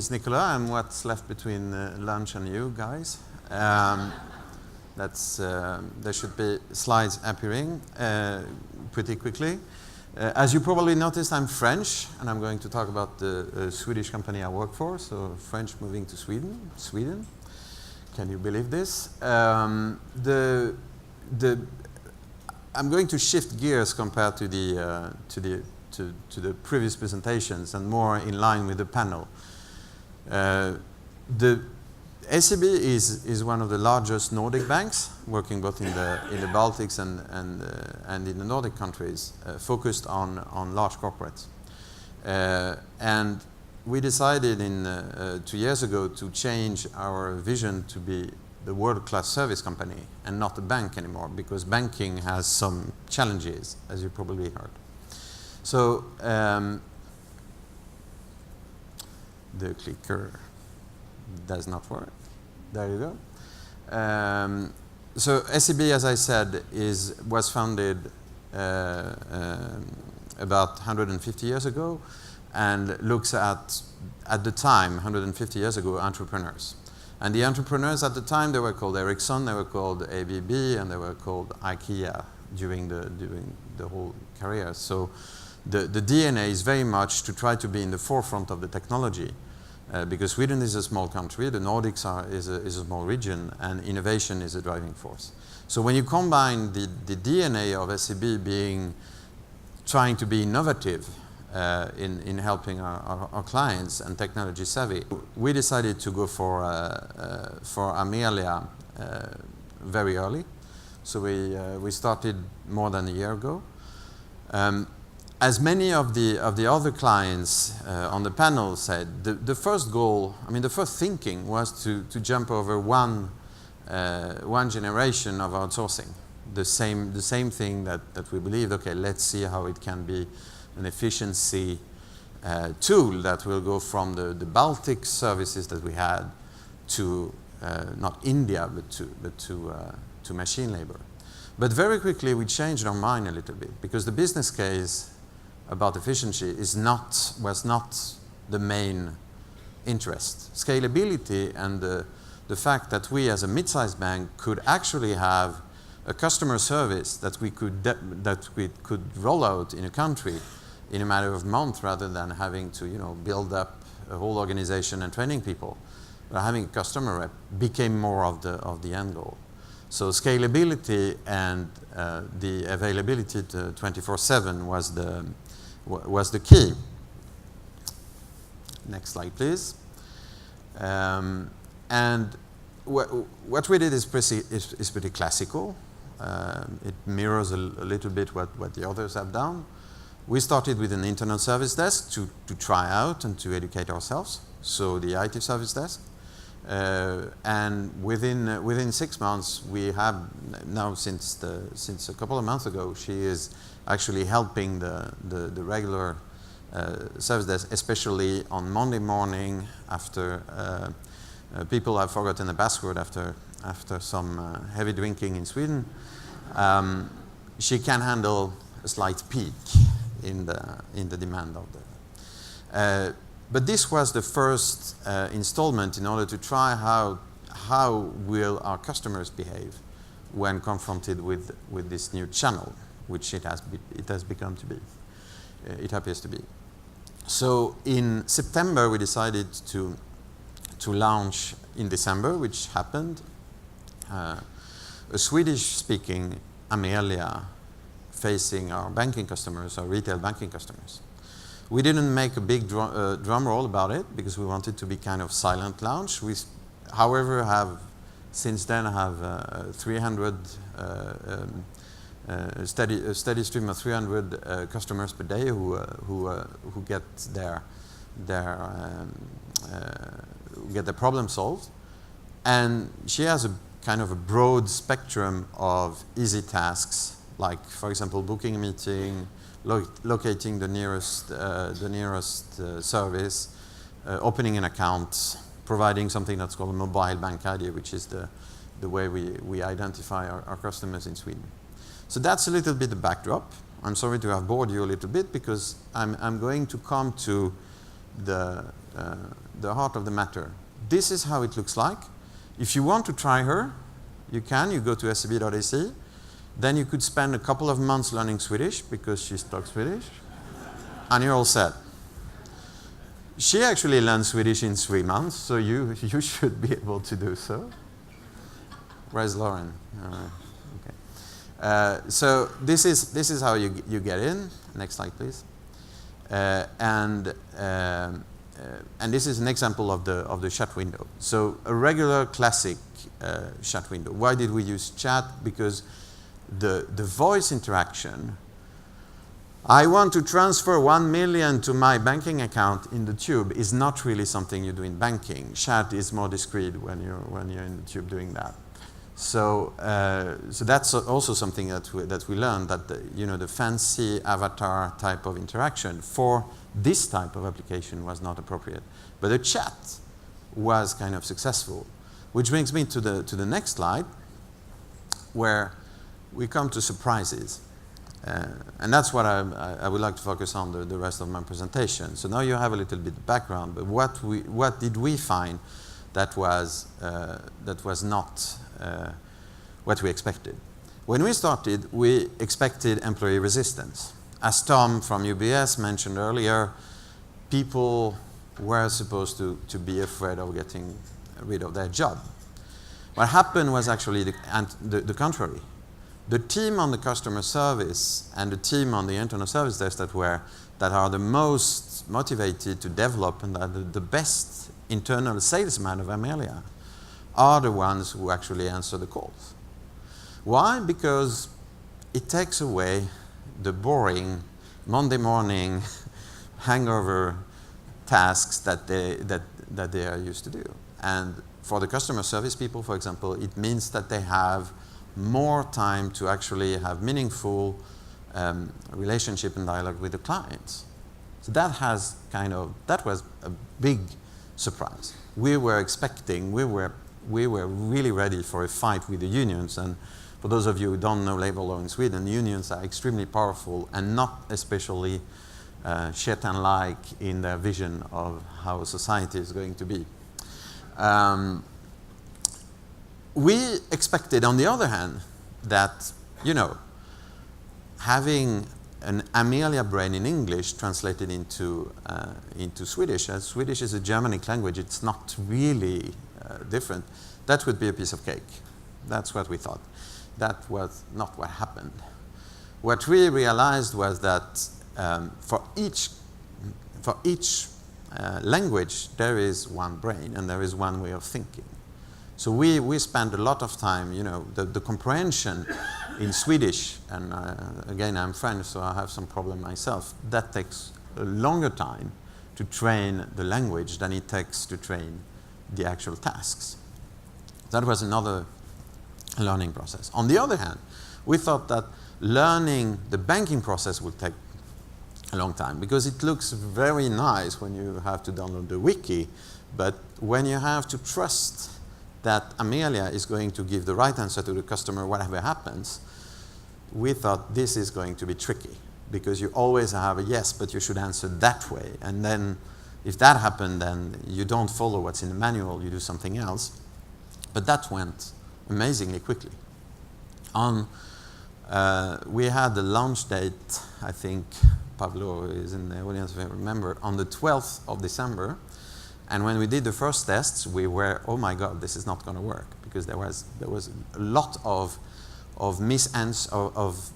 is Nicolas. I'm what's left between lunch and you guys. There should be slides appearing pretty quickly. As you probably noticed, I'm French, and I'm going to talk about the Swedish company I work for. So French moving to Sweden. Can you believe this? I'm going to shift gears compared to the previous presentations and more in line with the panel. The SEB is one of the largest Nordic banks, working both in the Baltics and in the Nordic countries, focused on large corporates. And we decided 2 years ago to change our vision to be the world-class service company and not a bank anymore, because banking has some challenges, as you probably heard. So the clicker does not work. There you go. So SEB, as I said, was founded about 150 years ago, and looks at the time, 150 years ago, entrepreneurs. And the entrepreneurs at the time, they were called Ericsson, they were called ABB, and they were called IKEA during the whole career. So the DNA is very much to try to be in the forefront of the technology, because Sweden is a small country, the Nordics is a small region, and innovation is a driving force. So when you combine the DNA of SEB trying to be innovative in helping our clients and technology savvy, we decided to go for Amelia very early. So we started more than a year ago. As many of the other clients on the panel said, the first goal, the first thinking was to jump over one generation of outsourcing. The same thing that we believed, okay, let's see how it can be an efficiency tool that will go from the Baltic services that we had to not India, but to machine labor. But very quickly we changed our mind a little bit, because the business case about efficiency was not the main interest. Scalability and the fact that we as a mid-sized bank could actually have a customer service that we could roll out in a country in a matter of months, rather than having to build up a whole organization and training people. But having a customer rep became more of the end goal. So scalability and the availability to 24/7 was the key. Next slide, please. And what we did is pretty classical. It mirrors a little bit what the others have done. We started with an internal service desk to try out and to educate ourselves. So the IT service desk. And within 6 months, we have now, since a couple of months ago, she is actually helping the regular service desk, especially on Monday morning after people have forgotten the password after some heavy drinking in Sweden. She can handle a slight peak in the demand of the. But this was the first installment in order to try how will our customers behave when confronted with this new channel, which it has become to be. It appears to be. So in September we decided to launch in December, which happened, a Swedish-speaking Amelia facing our banking customers, our retail banking customers. We didn't make a big drum roll about it, because we wanted to be kind of silent launch. We, however, since then have 300 steady stream of 300 customers per day who get their problem solved. And she has a kind of a broad spectrum of easy tasks, like, for example, booking a meeting, locating the nearest service, opening an account, providing something that's called a mobile bank ID, which is the way we identify our customers in Sweden. So that's a little bit the backdrop. I'm sorry to have bored you a little bit, because I'm going to come to the heart of the matter. This is how it looks like. If you want to try her, you can. You go to seb.ac. Then you could spend a couple of months learning Swedish because she talks Swedish, and you're all set. She actually learned Swedish in 3 months, so you should be able to do so. Where's Lauren? Okay. So this is how you get in. Next slide, please. And this is an example of the chat window. So a regular classic chat window. Why did we use chat? Because the voice interaction. I want to transfer 1 million to my banking account in the tube is not really something you do in banking. Chat is more discreet when you're in the tube doing that. So that's also something that we learned, that the fancy avatar type of interaction for this type of application was not appropriate. But the chat was kind of successful, which brings me to the next slide, where we come to surprises. And that's what I would like to focus on the rest of my presentation. So now you have a little bit of background, but what did we find that was not what we expected? When we started, we expected employee resistance. As Tom from UBS mentioned earlier, people were supposed to be afraid of getting rid of their job. What happened was actually the contrary. The team on the customer service and the team on the internal service desk that are the most motivated to develop and are the best internal salesmen of Amelia are the ones who actually answer the calls. Why? Because it takes away the boring Monday morning hangover tasks that they are used to do. And for the customer service people, for example, it means that they have more time to actually have meaningful relationship and dialogue with the clients. So that was a big surprise. We were expecting, we were really ready for a fight with the unions. And for those of you who don't know labor law in Sweden, unions are extremely powerful and not especially Shaitan-like in their vision of how society is going to be. We expected, on the other hand, that, having an Amelia brain in English translated into Swedish, as Swedish is a Germanic language, it's not really different, that would be a piece of cake. That's what we thought. That was not what happened. What we realized was that for each language, there is one brain and there is one way of thinking. So we spend a lot of time, the comprehension in Swedish, and again, I'm French, so I have some problem myself. That takes a longer time to train the language than it takes to train the actual tasks. That was another learning process. On the other hand, we thought that learning the banking process would take a long time because it looks very nice when you have to download the wiki, but when you have to trust that Amelia is going to give the right answer to the customer whatever happens, we thought this is going to be tricky because you always have a yes, but you should answer that way. And then if that happened, then you don't follow what's in the manual, you do something else. But that went amazingly quickly. We had the launch date, I think Pablo is in the audience if I remember, on the 12th of December. And when we did the first tests, we were, oh my God, this is not going to work, because there was a lot of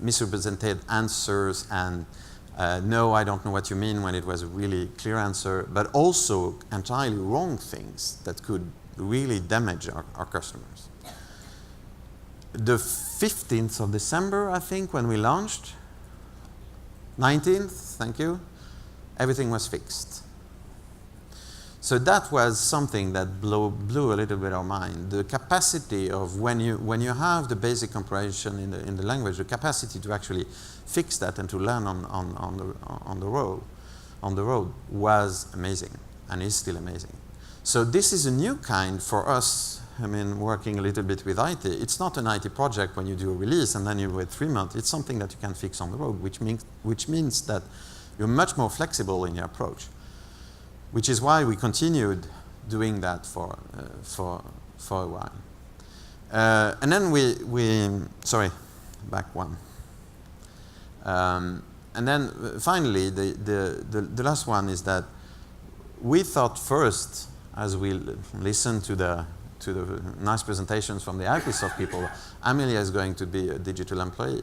misrepresented answers and no, I don't know what you mean, when it was a really clear answer, but also entirely wrong things that could really damage our customers. The 15th of December, I think, when we launched, 19th, thank you, everything was fixed. So that was something that blew a little bit our mind. The capacity of when you have the basic comprehension in the language, the capacity to actually fix that and to learn on the road was amazing and is still amazing. So this is a new kind for us. I mean, working a little bit with IT, it's not an IT project when you do a release and then you wait 3 months. It's something that you can fix on the road, which means that you're much more flexible in your approach. which is why we continued doing that for a while. And then sorry, back one. And then finally, the last one is that we thought first, as we listened to the nice presentations from the Microsoft people, Amelia is going to be a digital employee.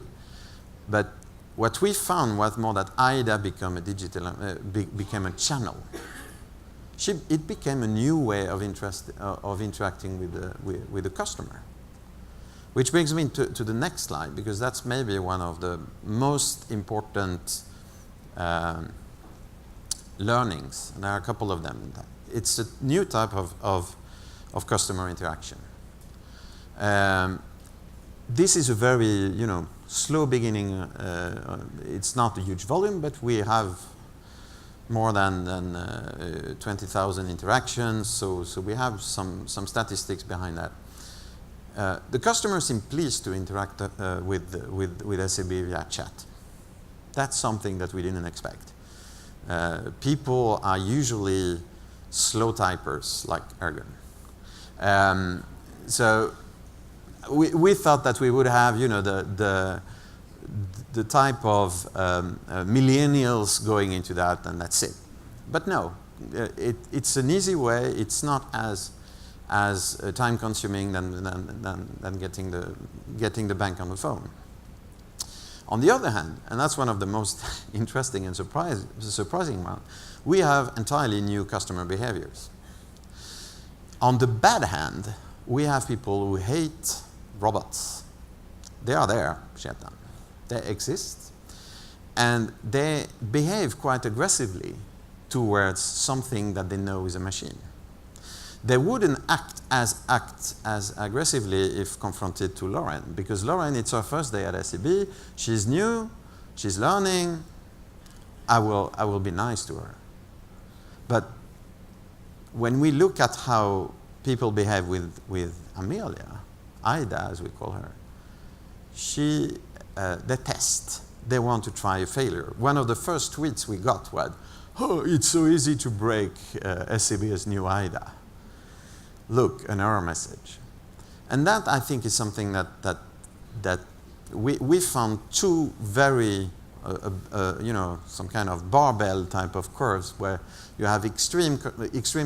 But what we found was more that Aida became a channel. It became a new way of interacting with the customer. Which brings me to the next slide, because that's maybe one of the most important learnings, and there are a couple of them. It's a new type of customer interaction. This is a very, slow beginning. It's not a huge volume, but we have more than 20,000 interactions, so we have some statistics behind that. The customer seems pleased to interact with SEB via chat. That's something that we didn't expect. People are usually slow typers like Ergun. So we thought that we would have, the type of millennials going into that, and that's it. But no, it's an easy way. It's not as time-consuming than getting the bank on the phone. On the other hand, and that's one of the most interesting and surprising ones, we have entirely new customer behaviors. On the bad hand, we have people who hate robots. They are there, Chetan. They exist, and they behave quite aggressively towards something that they know is a machine. They wouldn't act as aggressively if confronted to Lauren, because Lauren, it's her first day at SEB. She's new, she's learning. I will be nice to her. But when we look at how people behave with Amelia, Aida as we call her, they test. They want to try a failure. One of the first tweets we got was, "Oh, it's so easy to break SEB's new Aida. Look, an error message." And that, I think, is something that we found two very, some kind of barbell type of curves where you have extreme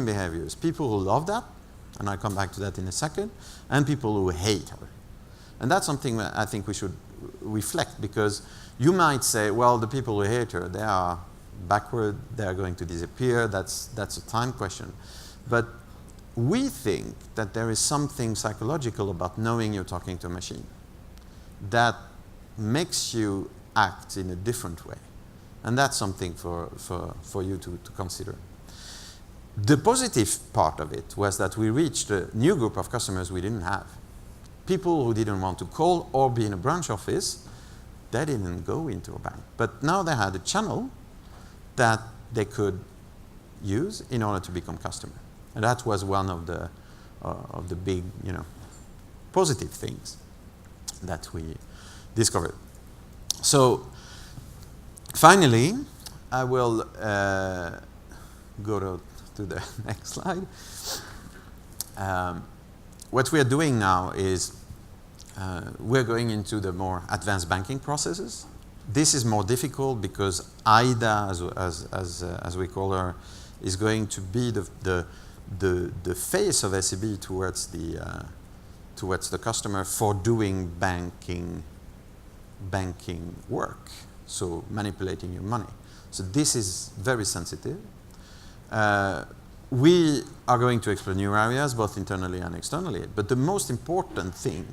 behaviors. People who love that, and I'll come back to that in a second, and people who hate her. And that's something that I think we should reflect, because you might say, well, the people who hate her, they are backward, they are going to disappear, that's a time question. But we think that there is something psychological about knowing you're talking to a machine that makes you act in a different way. And that's something for you to consider. The positive part of it was that we reached a new group of customers we didn't have. People who didn't want to call or be in a branch office, they didn't go into a bank. But now they had a channel that they could use in order to become customer. And that was one of the big, positive things that we discovered. So finally, I will go to the next slide. What we are doing now is we're going into the more advanced banking processes. This is more difficult because Aida, as we call her, is going to be the face of SEB towards the customer for doing banking work, so manipulating your money. So this is very sensitive. We are going to explore new areas, both internally and externally, but the most important thing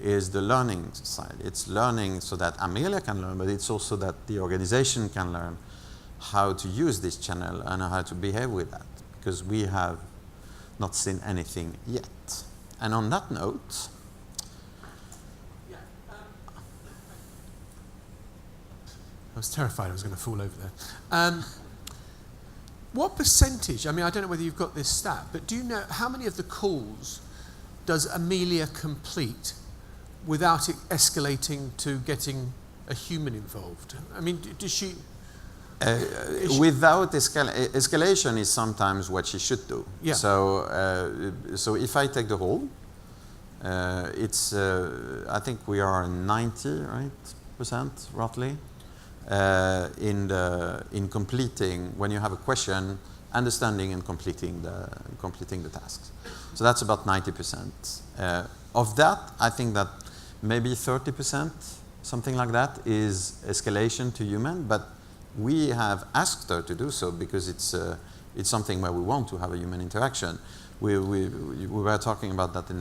is the learning side. It's learning so that Amelia can learn, but it's also that the organization can learn how to use this channel and how to behave with that, because we have not seen anything yet. And on that note, I was terrified I was going to fall over there. What percentage, I don't know whether you've got this stat, but do you know how many of the calls does Amelia complete without it escalating to getting a human involved? Does she... Without escalation is sometimes what she should do. Yeah. So if I take the whole, it's I think we are 90% roughly in completing, when you have a question, understanding and completing the tasks. So that's about 90%. Of that, I think that maybe 30%, something like that, is escalation to human, but we have asked her to do so because it's something where we want to have a human interaction. We were talking about that in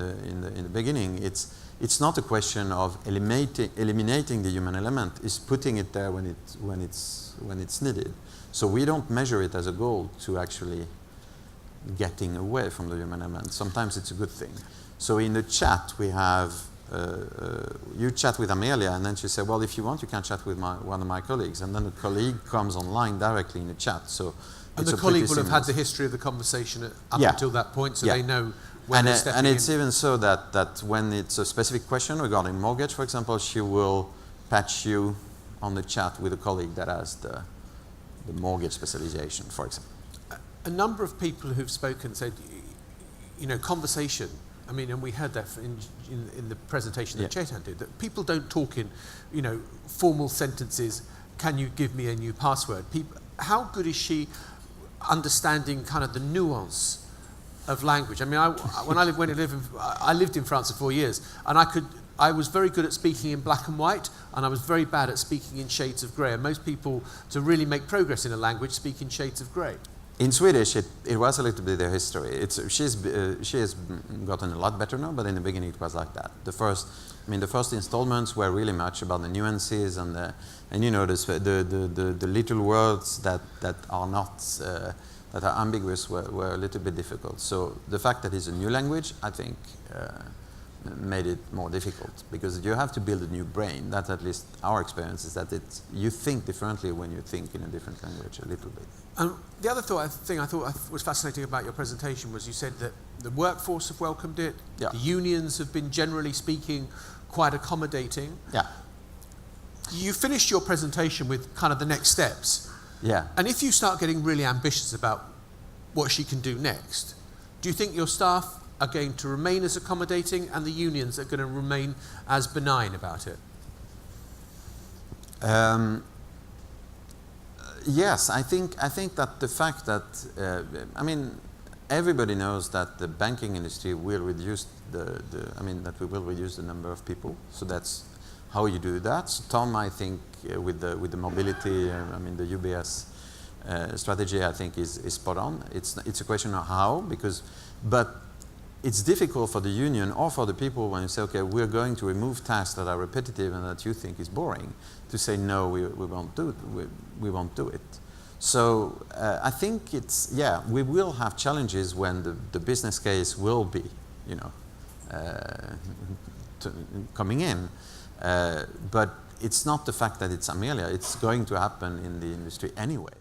the beginning. It's not a question of eliminating the human element. It's putting it there when it's needed. So we don't measure it as a goal to actually getting away from the human element. Sometimes it's a good thing. So in the chat we have you chat with Amelia, and then she said, well, if you want, you can chat with one of my colleagues, and then the colleague comes online directly in the chat. So and the colleague will have had the history of the conversation up until that point, so they know when they're stepping in. And it's even so that when it's a specific question regarding mortgage, for example, she will patch you on the chat with a colleague that has the mortgage specialization, for example. A number of people who've spoken said, conversation. I mean, and we heard that in the presentation that Chetan did, that people don't talk in, formal sentences, can you give me a new password? How good is she understanding kind of the nuance of language? I mean, I lived in France for 4 years, and I was very good at speaking in black and white, and I was very bad at speaking in shades of grey. And most people, to really make progress in a language, speak in shades of grey. In Swedish, it was a little bit their history. She has gotten a lot better now, but in the beginning it was like that. The first installments were really much about the nuances and the little words that are not that are ambiguous were a little bit difficult. So the fact that it's a new language, I think, made it more difficult, because you have to build a new brain. That's at least our experience, is that you think differently when you think in a different language a little bit. And the other thing I thought was fascinating about your presentation was you said that the workforce have welcomed it, the unions have been, generally speaking, quite accommodating. Yeah. You finished your presentation with kind of the next steps. Yeah. And if you start getting really ambitious about what she can do next, do you think your staff are going to remain as accommodating and the unions are going to remain as benign about it? Yes, I think that the fact that everybody knows that the banking industry will reduce that we will reduce the number of people. So that's how you do that. So Tom, I think, with the mobility, the UBS strategy, I think is spot on. It's a question of how, but it's difficult for the union or for the people when you say, okay, we're going to remove tasks that are repetitive and that you think is boring, to say no, we won't do it. We won't do it. So I think we will have challenges when the business case will be, coming in. But it's not the fact that it's Amelia. It's going to happen in the industry anyway.